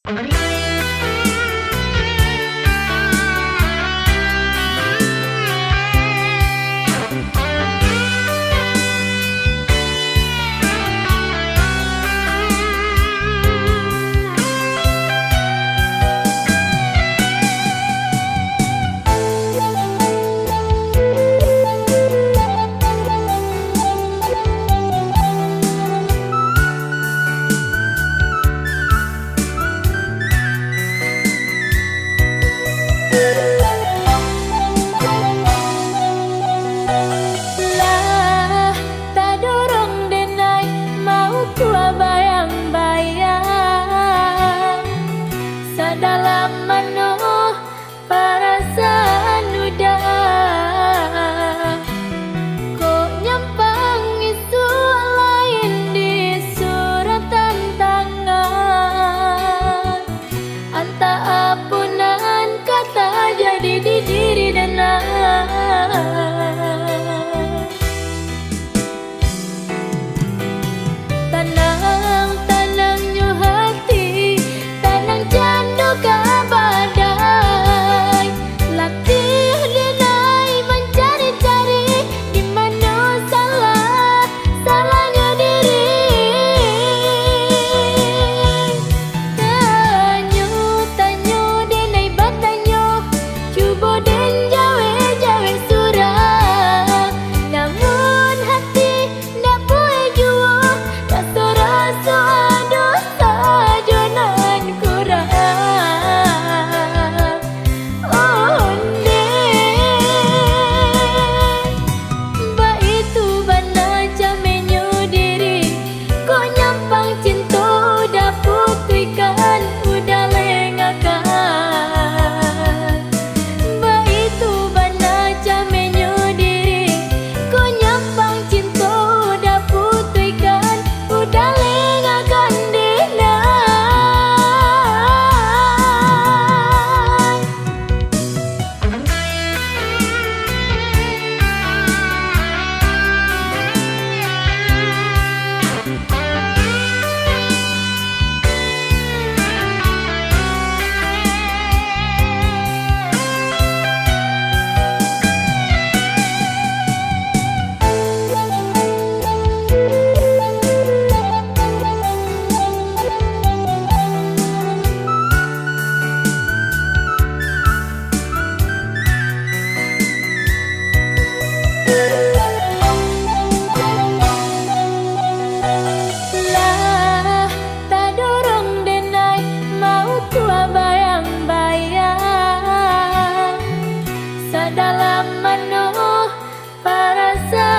Lah, tak dorong denai mau tua bayang-bayang sadalam mano perasaan udah kok nyampang isu lain di suratan tangan anta apunan kata jadi di diri denai. Tenang-tenangnya hati, tenang candu ke badai. Latih denai mencari-cari di mana salahnya diri. Tanyo denai batanyo, cuba den jawe surah. Namun hati ndak boleh jua. Rasa dosa jonan kurang. Onde ba itu bana jamenyo diri kok nyampang cinta udah putihkan udah lengakan. Ba itu bana jamenyo diri kok nyampang cinta udah putihkan udah lengakan denai. Lah, tak dorong denai mau tua bayang-bayang sadalam mano perasaan